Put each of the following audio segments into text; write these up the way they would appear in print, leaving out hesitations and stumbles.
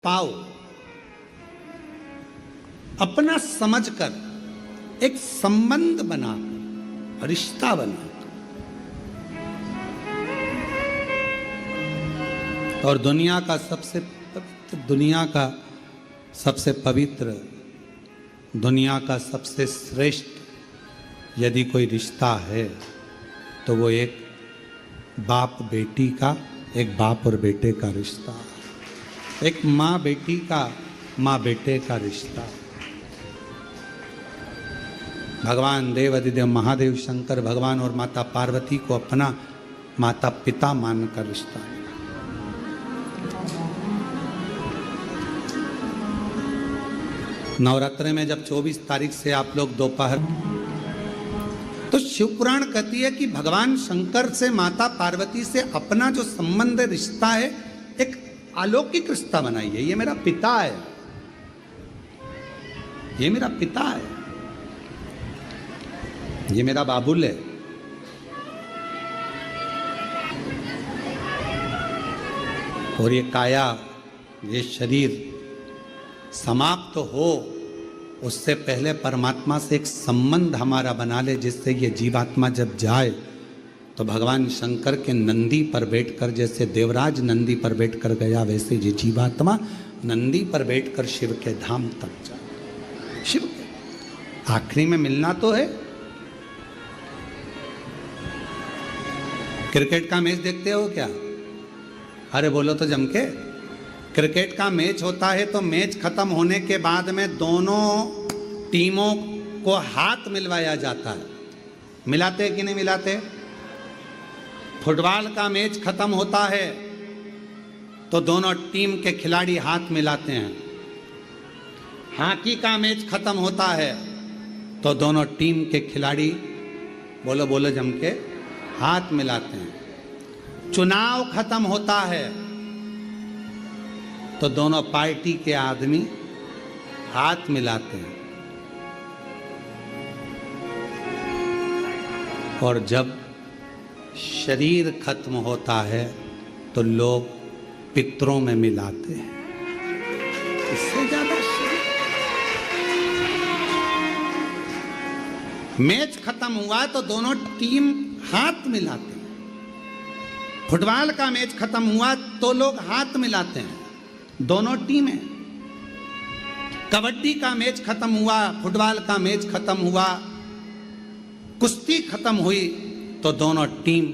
पाओ, अपना समझकर एक संबंध बनाकर, रिश्ता बनाकर, और दुनिया का सबसे पवित्र, दुनिया का सबसे श्रेष्ठ यदि कोई रिश्ता है तो वो एक बाप बेटी का, एक बाप और बेटे का रिश्ता, एक माँ बेटी का, माँ बेटे का रिश्ता। भगवान देव अधिदेव महादेव शंकर भगवान और माता पार्वती को अपना माता पिता मानकर रिश्ता। नवरात्रि में जब 24 तारीख से आप लोग दोपहर, तो शिव पुराण कहती है कि भगवान शंकर से माता पार्वती से अपना जो संबंध रिश्ता है, एक अलौकिक रिश्ता बनाइए। ये मेरा पिता है, ये मेरा पिता है, ये मेरा बाबुल है। और ये काया, ये शरीर समाप्त हो उससे पहले परमात्मा से एक संबंध हमारा बना ले, जिससे ये जीवात्मा जब जाए तो भगवान शंकर के नंदी पर बैठकर, जैसे देवराज नंदी पर बैठकर गया, वैसे ये जीवात्मा नंदी पर बैठकर शिव के धाम तक जाए। शिव के आखिरी में मिलना तो है। क्रिकेट का मैच देखते हो क्या? अरे बोलो तो जम के। क्रिकेट का मैच होता है तो मैच खत्म होने के बाद में दोनों टीमों को हाथ मिलवाया जाता है। मिलाते कि नहीं मिलाते? फुटबॉल का मैच खत्म होता है तो दोनों टीम के खिलाड़ी हाथ मिलाते हैं। हॉकी का मैच खत्म होता है तो दोनों टीम के खिलाड़ी, बोलो बोलो जम के, हाथ मिलाते हैं। चुनाव खत्म होता है तो दोनों पार्टी के आदमी हाथ मिलाते हैं। और जब शरीर खत्म होता है तो लोग पितरों में मिलाते हैं। इससे ज्यादा मैच खत्म हुआ तो दोनों टीम हाथ मिलाते हैं। फुटबॉल का मैच खत्म हुआ तो लोग हाथ मिलाते हैं, दोनों टीमें। कबड्डी का मैच खत्म हुआ, फुटबॉल का मैच खत्म हुआ, कुश्ती खत्म हुई तो दोनों टीम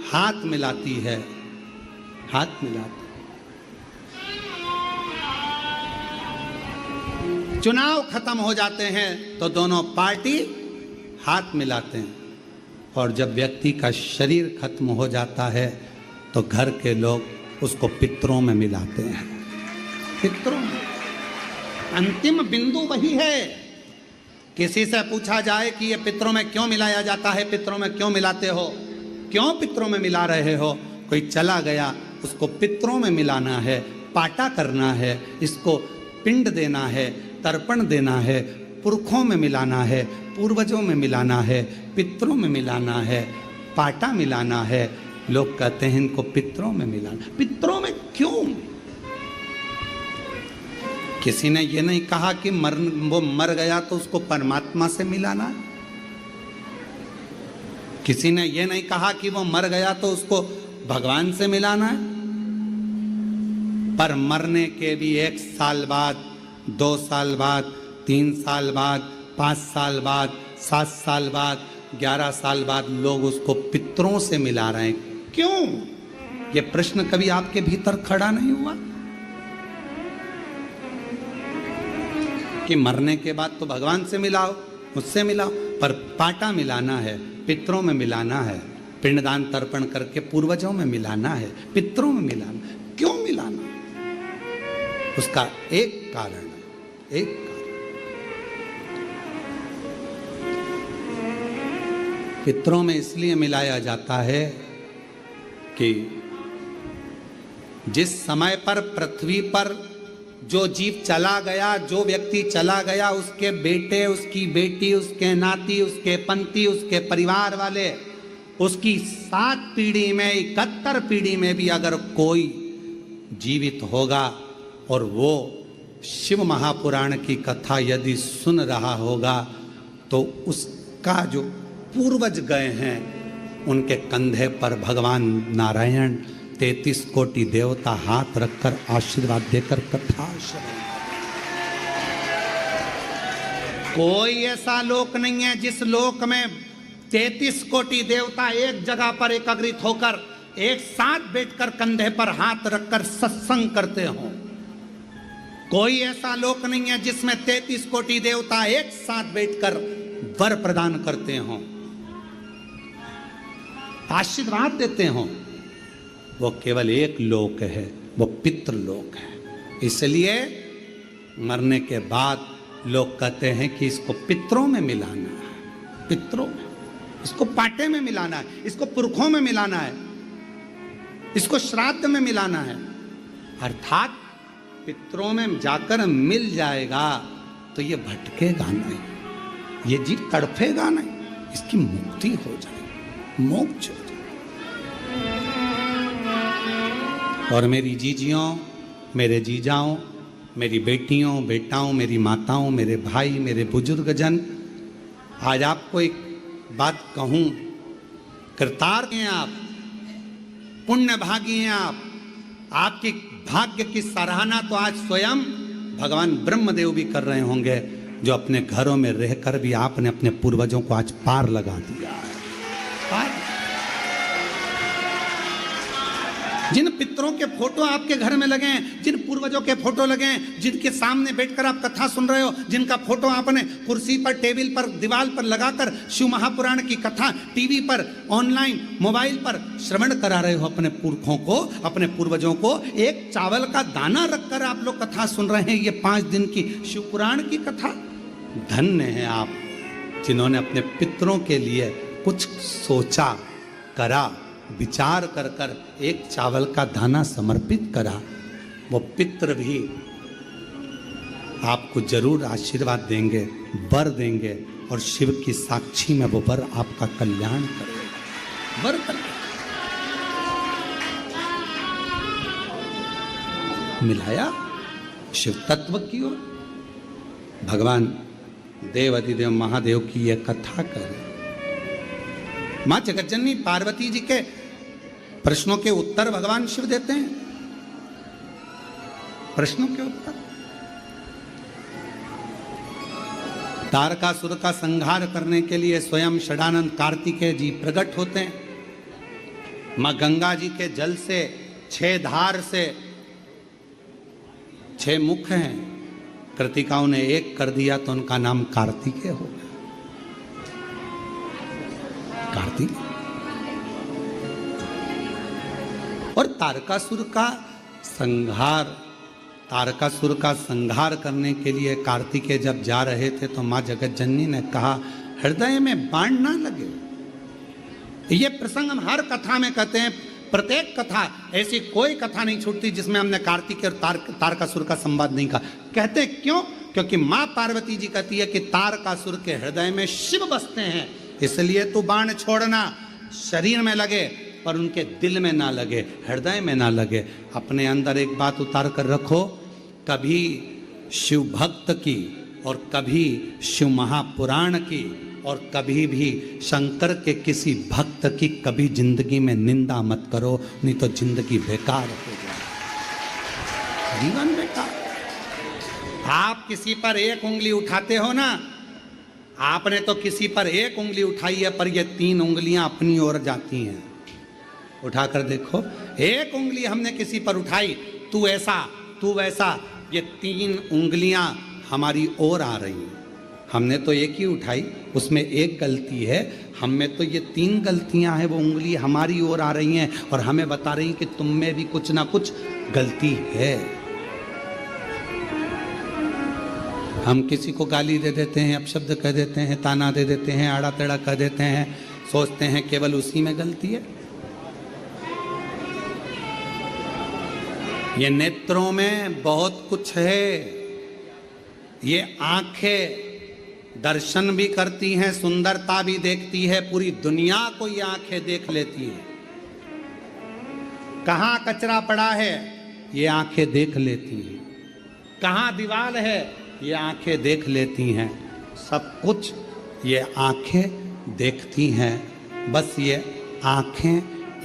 हाथ मिलाती है, हाथ मिलाती। चुनाव खत्म हो जाते हैं तो दोनों पार्टी हाथ मिलाते हैं। और जब व्यक्ति का शरीर खत्म हो जाता है तो घर के लोग उसको पितरों में मिलाते हैं। पितरों में अंतिम बिंदु वही है। किसी से पूछा जाए कि ये पितरों में क्यों मिलाया जाता है, पितरों में क्यों मिलाते हो, क्यों पितरों में मिला रहे हो? कोई चला गया, उसको पितरों में मिलाना है, पाटा करना है, इसको पिंड देना है, तर्पण देना है, पुरखों में मिलाना है, पूर्वजों में मिलाना है, पितरों में मिलाना है, पाटा मिलाना है। लोग कहते हैं इनको पितरों में मिलाना। पितरों में क्यों? किसी ने ये नहीं कहा कि वो मर गया तो उसको परमात्मा से मिलाना। किसी ने ये नहीं कहा कि वो मर गया तो उसको भगवान से मिलाना है। पर मरने के भी 1 साल बाद, 2 साल बाद, 3 साल बाद, 5 साल बाद, 7 साल बाद, 11 साल बाद लोग उसको पितरों से मिला रहे हैं। क्यों? ये प्रश्न कभी आपके भीतर खड़ा नहीं हुआ कि मरने के बाद तो भगवान से मिलाओ, मुझसे मिलाओ, पर पाटा मिलाना है, पितरों में मिलाना है, पिंडदान तर्पण करके पूर्वजों में मिलाना है, पितरों में मिलाना। क्यों मिलाना? उसका एक कारण है, एक कारण। पितरों में इसलिए मिलाया जाता है कि जिस समय पर पृथ्वी पर जो जीव चला गया, जो व्यक्ति चला गया, उसके बेटे, उसकी बेटी, उसके नाती, उसके पंती, उसके परिवार वाले, उसकी 7 पीढ़ी में, 71 पीढ़ी में भी अगर कोई जीवित होगा और वो शिव महापुराण की कथा यदि सुन रहा होगा तो उसका जो पूर्वज गए हैं उनके कंधे पर भगवान नारायण 33 कोटि देवता हाथ रखकर आशीर्वाद देकर कथा श्रवण। कोई ऐसा लोक नहीं है जिस लोक में 33 कोटि देवता एक जगह पर एकत्रित होकर एक साथ बैठकर कंधे पर हाथ रखकर सत्संग करते हों। कोई ऐसा लोक नहीं है जिसमें 33 कोटि देवता एक साथ बैठकर वर प्रदान करते हों, आशीर्वाद देते हों। वो केवल एक लोक है, वो पितृलोक है। इसलिए मरने के बाद लोग कहते हैं कि इसको पितरों में मिलाना है, पितरों में, इसको पाटे में मिलाना है, इसको पुरखों में मिलाना है, इसको श्राद्ध में मिलाना है। अर्थात पितरों में जाकर मिल जाएगा तो ये भटकेगा नहीं, ये जीव तड़फेगा नहीं, इसकी मुक्ति हो जाएगी, मोक्ष हो जाएगा। और मेरी जीजियों, मेरे जीजाओं, मेरी बेटियों बेटाओं, मेरी माताओं, मेरे भाई, मेरे बुजुर्गजन, आज आपको एक बात कहूं, कृतार्थ हैं आप, पुण्य भागी हैं आप। आपके भाग्य की सराहना तो आज स्वयं भगवान ब्रह्मदेव भी कर रहे होंगे, जो अपने घरों में रहकर भी आपने अपने पूर्वजों को आज पार लगा दिया है। पार। जिन पितरों के फोटो आपके घर में लगे हैं, जिन पूर्वजों के फोटो लगे हैं, जिनके सामने बैठकर आप कथा सुन रहे हो, जिनका फोटो आपने कुर्सी पर, टेबल पर, दीवार पर लगाकर शिव महापुराण की कथा टीवी पर, ऑनलाइन, मोबाइल पर श्रवण करा रहे हो अपने पुरखों को, अपने पूर्वजों को, एक चावल का दाना रखकर आप लोग कथा सुन रहे हैं, ये 5 दिन की शिव पुराण की कथा। धन्य हैं आप जिन्होंने अपने पितरों के लिए कुछ सोचा, करा, विचार कर कर एक चावल का दाना समर्पित करा। वो पितर भी आपको जरूर आशीर्वाद देंगे, वर देंगे, और शिव की साक्षी में वो वर आपका कल्याण करेगा, वर करेगा। मिलाया शिव तत्व की ओर। भगवान देव अधिदेव महादेव की यह कथा करें। मां जगतजननी पार्वती जी के प्रश्नों के उत्तर भगवान शिव देते हैं, प्रश्नों के उत्तर। तारकासुर का संहार करने के लिए स्वयं षडानंद कार्तिकेय जी प्रकट होते हैं। मां गंगा जी के जल से 6 धार से 6 मुख हैं, कृतिकाओं ने एक कर दिया तो उनका नाम कार्तिकेय हो गया। कार्तिक। और तारकासुर का संहार करने के लिए कार्तिकेय जब जा रहे थे तो मां जगतजननी ने कहा, हृदय में बाण ना लगे। ये प्रसंग हम हर कथा में कहते हैं, प्रत्येक कथा, ऐसी कोई कथा नहीं छूटती जिसमें हमने कार्तिकेय और तारकासुर का संवाद नहीं कहा। कहते क्यों? क्योंकि मां पार्वती जी कहती है कि तारकासुर के हृदय में शिव बसते हैं, इसलिए तू बाण छोड़ना, शरीर में लगे पर उनके दिल में ना लगे, हृदय में ना लगे। अपने अंदर एक बात उतार कर रखो, कभी शिव भक्त की और कभी शिव महापुराण की और कभी भी शंकर के किसी भक्त की कभी जिंदगी में निंदा मत करो, नहीं तो जिंदगी बेकार हो जाए, जीवन बेकार। आप किसी पर एक उंगली उठाते हो ना, आपने तो किसी पर एक उंगली उठाई है पर ये 3 उंगलियां अपनी ओर जाती हैं। उठाकर देखो, एक उंगली हमने किसी पर उठाई, तू ऐसा तू वैसा, ये 3 उंगलियां हमारी ओर आ रही हैं। हमने तो एक ही उठाई, उसमें एक गलती है, हम में तो ये 3 गलतियां हैं, वो उंगली हमारी ओर आ रही हैं और हमें बता रही हैं कि तुम में भी कुछ ना कुछ गलती है। हम किसी को गाली दे देते हैं, अपशब्द कह देते हैं, ताना दे देते हैं, आड़ा टेढ़ा कह देते हैं, सोचते हैं केवल उसी में गलती है। ये नेत्रों में बहुत कुछ है, ये आंखें दर्शन भी करती हैं, सुंदरता भी देखती है, पूरी दुनिया को ये आंखें देख लेती हैं। कहाँ कचरा पड़ा है ये आंखें देख लेती हैं। कहाँ दीवार है, ये आंखें देख लेती हैं। सब कुछ ये आंखें देखती हैं, बस ये आंखें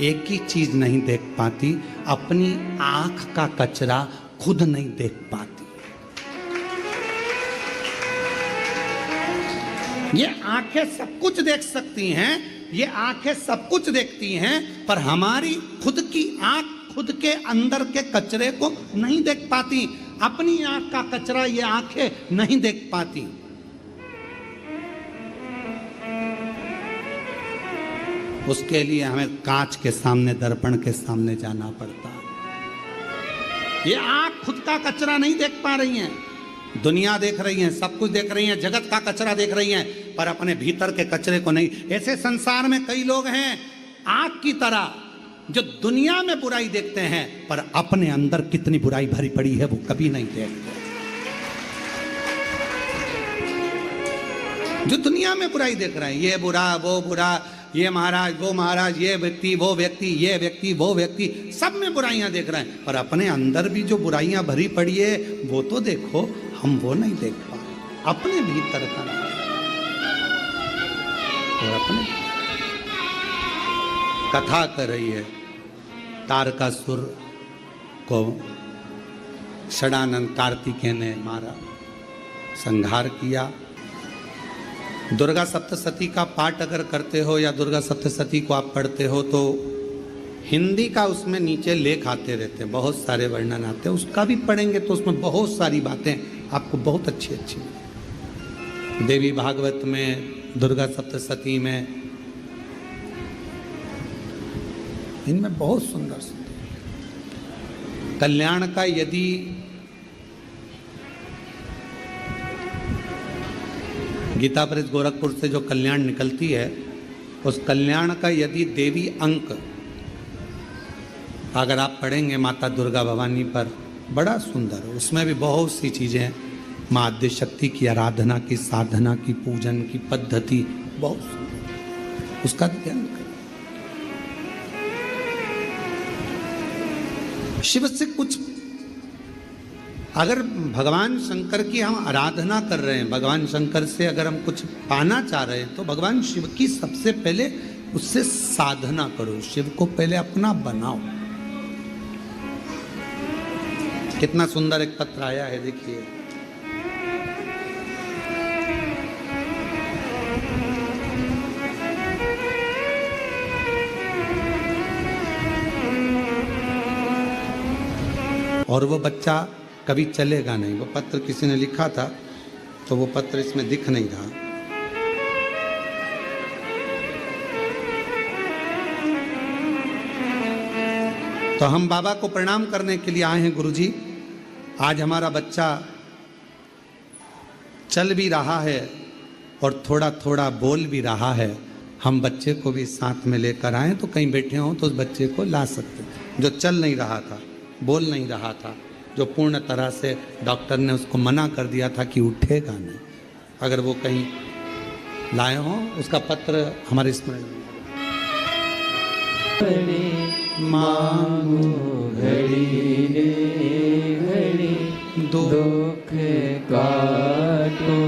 एक ही चीज नहीं देख पाती, अपनी आंख का कचरा खुद नहीं देख पाती। ये आंखें सब कुछ देख सकती हैं, ये आंखें सब कुछ देखती हैं, पर हमारी खुद की आंख खुद के अंदर के कचरे को नहीं देख पाती। अपनी आंख का कचरा ये आंखें नहीं देख पाती। उसके लिए हमें कांच के सामने, दर्पण के सामने जाना पड़ता। ये आंख खुद का कचरा नहीं देख पा रही हैं। दुनिया देख रही हैं, सब कुछ देख रही हैं, जगत का कचरा देख रही हैं, पर अपने भीतर के कचरे को नहीं। ऐसे संसार में कई लोग हैं आंख की तरह, जो दुनिया में बुराई देखते हैं, पर अपने अंदर कितनी बुराई भरी पड़ी है वो कभी नहीं देखते। जो दुनिया में बुराई देख रहे हैं, ये बुरा वो बुरा, ये महाराज वो महाराज, ये व्यक्ति वो व्यक्ति, ये व्यक्ति वो व्यक्ति, सब में बुराइयां देख रहे हैं, पर अपने अंदर भी जो बुराइयां भरी पड़ी है वो तो देखो। हम वो नहीं देख पा रहे, अपने भीतर का और अपने। कथा कर रही है, तारकासुर को षडानंद कार्तिकेय ने मारा, संहार किया। दुर्गा सप्तशती का पाठ अगर करते हो या दुर्गा सप्तशती को आप पढ़ते हो तो हिंदी का उसमें नीचे लेख आते रहते हैं, बहुत सारे वर्णन आते हैं। उसका भी पढ़ेंगे तो उसमें बहुत सारी बातें आपको बहुत अच्छी अच्छी देवी भागवत में, दुर्गा सप्तशती में, इनमें बहुत सुंदर सुंदर कल्याण का यदि गीता प्रेस गोरखपुर से जो कल्याण निकलती है, उस कल्याण का यदि देवी अंक अगर आप पढ़ेंगे माता दुर्गा भवानी पर, बड़ा सुंदर है। उसमें भी बहुत सी चीज़ें हैं, माँ आद्य शक्ति की आराधना की, साधना की, पूजन की पद्धति बहुत सुंदर, उसका ध्यान करें। शिव से कुछ, अगर भगवान शंकर की हम आराधना कर रहे हैं, भगवान शंकर से अगर हम कुछ पाना चाह रहे हैं, तो भगवान शिव की सबसे पहले उससे साधना करो, शिव को पहले अपना बनाओ। कितना सुंदर एक पत्र आया है, देखिए। और वो बच्चा कभी चलेगा नहीं, वो पत्र किसी ने लिखा था तो वो पत्र इसमें दिख नहीं रहा। तो हम बाबा को प्रणाम करने के लिए आए हैं गुरुजी। आज हमारा बच्चा चल भी रहा है और थोड़ा थोड़ा बोल भी रहा है। हम बच्चे को भी साथ में लेकर आए, तो कहीं बैठे हों तो उस बच्चे को ला सकते, जो चल नहीं रहा था, बोल नहीं रहा था, जो पूर्ण तरह से डॉक्टर ने उसको मना कर दिया था कि उठेगा नहीं, अगर वो कहीं लाए हों, उसका पत्र हमारे स्मरण में। मांगो घड़ी रे घड़ी, दुख काटो।